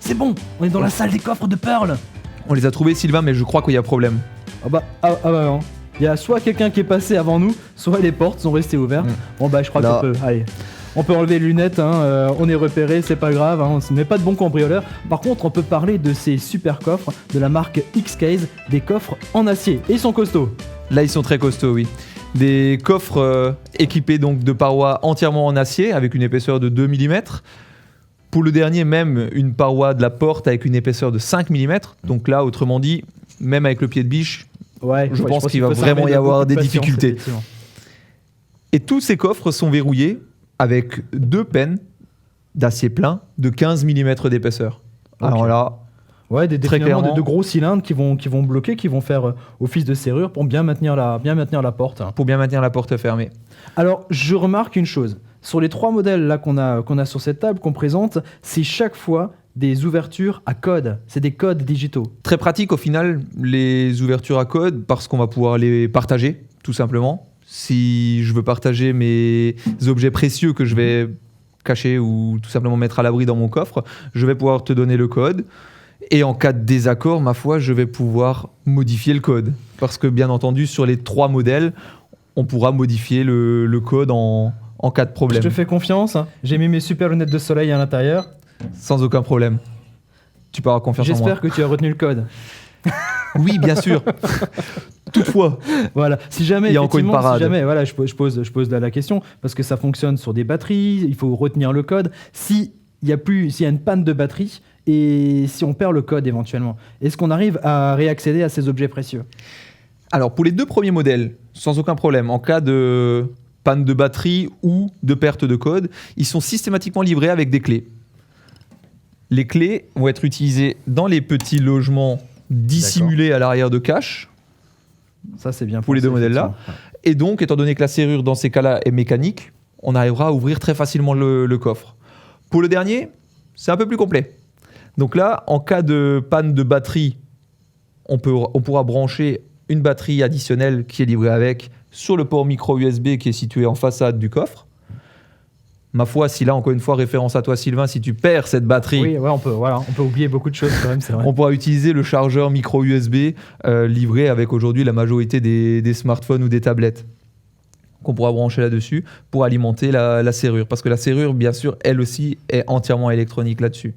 c'est bon, on est dans la salle des coffres de Pearl. On les a trouvés, Sylvain, mais je crois qu'il y a problème. Ah bah non. Il y a soit quelqu'un qui est passé avant nous, soit les portes sont restées ouvertes. Bon bah je crois qu'on peut... Allez, on peut enlever les lunettes, hein, on est repéré, c'est pas grave, hein, on n'est pas de bons cambrioleurs. Par contre, on peut parler de ces super coffres de la marque X-Case, des coffres en acier. Et ils sont costauds. Là, ils sont très costauds, oui. Des coffres équipés donc de parois entièrement en acier avec une épaisseur de 2 mm. Pour le dernier, même une paroi de la porte avec une épaisseur de 5 mm. Donc là, autrement dit, même avec le pied de biche, je pense qu'il va vraiment y avoir des difficultés. Et tous ces coffres sont verrouillés avec 2 pennes d'acier plein de 15 mm d'épaisseur. Okay. Alors là, très clairement, de gros cylindres qui vont bloquer, qui vont faire office de serrure pour bien maintenir la porte. Pour bien maintenir la porte fermée. Alors, je remarque une chose. Sur les 3 modèles là qu'on a sur cette table, qu'on présente, c'est chaque fois des ouvertures à code. C'est des codes digitaux. Très pratique au final, les ouvertures à code, parce qu'on va pouvoir les partager, tout simplement. Si je veux partager mes objets précieux que je vais cacher ou tout simplement mettre à l'abri dans mon coffre, je vais pouvoir te donner le code. Et en cas de désaccord, ma foi, je vais pouvoir modifier le code. Parce que bien entendu, sur les 3 modèles, on pourra modifier le code en cas de problème. Je te fais confiance, hein. J'ai mis mes super lunettes de soleil à l'intérieur. Sans aucun problème. Tu peux avoir confiance en moi. J'espère que tu as retenu le code. Oui, bien sûr. Toutefois, voilà. Si jamais, il y a encore une parade. Si jamais, voilà, je pose la question parce que ça fonctionne sur des batteries. Il faut retenir le code. S'il y a une panne de batterie et si on perd le code éventuellement, est-ce qu'on arrive à réaccéder à ces objets précieux ? Alors pour les 2 premiers modèles, sans aucun problème. En cas de panne de batterie ou de perte de code, ils sont systématiquement livrés avec des clés. Les clés vont être utilisées dans les petits logements dissimulés à l'arrière de cache. Ça, c'est bien pour les 2 modèles-là. Et donc, étant donné que la serrure, dans ces cas-là, est mécanique, on arrivera à ouvrir très facilement le coffre. Pour le dernier, c'est un peu plus complet. Donc là, en cas de panne de batterie, on pourra brancher une batterie additionnelle qui est livrée avec sur le port micro USB qui est situé en façade du coffre. Ma foi, si là, encore une fois, référence à toi, Sylvain, si tu perds cette batterie... Oui, on peut oublier beaucoup de choses quand même, c'est vrai. On pourra utiliser le chargeur micro USB livré avec aujourd'hui la majorité des smartphones ou des tablettes qu'on pourra brancher là-dessus pour alimenter la serrure. Parce que la serrure, bien sûr, elle aussi est entièrement électronique là-dessus.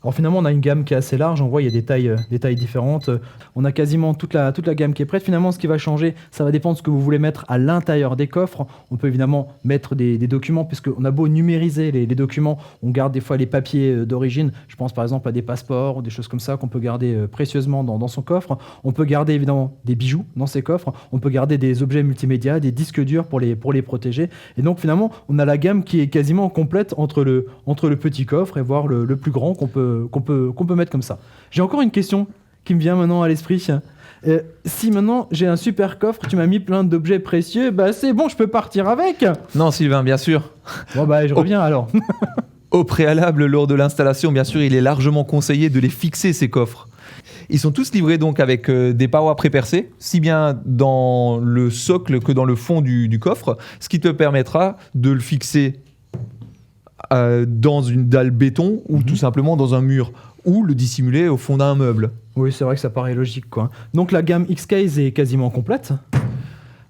Alors finalement, on a une gamme qui est assez large. On voit, il y a des tailles différentes. On a quasiment toute la gamme qui est prête. Finalement, ce qui va changer, ça va dépendre de ce que vous voulez mettre à l'intérieur des coffres. On peut évidemment mettre des documents, puisqu'on a beau numériser les documents, on garde des fois les papiers d'origine. Je pense par exemple à des passeports ou des choses comme ça qu'on peut garder précieusement dans son coffre. On peut garder évidemment des bijoux dans ces coffres. On peut garder des objets multimédia, des disques durs pour les protéger. Et donc finalement, on a la gamme qui est quasiment complète entre le petit coffre et voire le plus grand qu'on peut mettre comme ça. J'ai encore une question qui me vient maintenant à l'esprit. Si maintenant j'ai un super coffre, tu m'as mis plein d'objets précieux, bah c'est bon, je peux partir avec. Non Sylvain, bien sûr. Bon bah je reviens alors. Au préalable, lors de l'installation, bien sûr, il est largement conseillé de les fixer, ces coffres. Ils sont tous livrés donc avec des parois prépercées, si bien dans le socle que dans le fond du coffre, ce qui te permettra de le fixer dans une dalle béton ou tout simplement dans un mur ou le dissimuler au fond d'un meuble. Oui, c'est vrai que ça paraît logique, quoi. Donc la gamme X-Case est quasiment complète.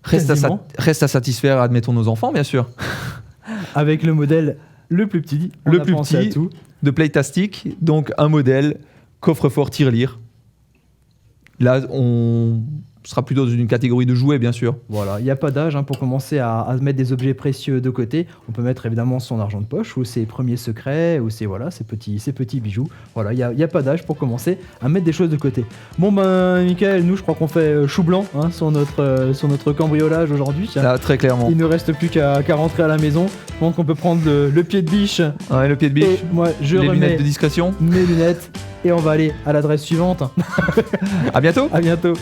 Reste à satisfaire, admettons, nos enfants, bien sûr. Avec le modèle le plus petit, de Playtastic, donc un modèle coffre-fort tirelire. Là, on sera plutôt dans une catégorie de jouets, bien sûr. Voilà, il n'y a pas d'âge pour commencer à mettre des objets précieux de côté. On peut mettre évidemment son argent de poche ou ses premiers secrets ou ses petits bijoux. Voilà, il n'y a pas d'âge pour commencer à mettre des choses de côté. Bon ben, Michael, nous je crois qu'on fait chou blanc sur notre cambriolage aujourd'hui. Là, très clairement. Il ne reste plus qu'à rentrer à la maison. Donc on peut prendre le pied de biche. Ouais, le pied de biche. Et moi, je remets lunettes de discrétion. Mes lunettes. Et on va aller à l'adresse suivante. À bientôt. À bientôt.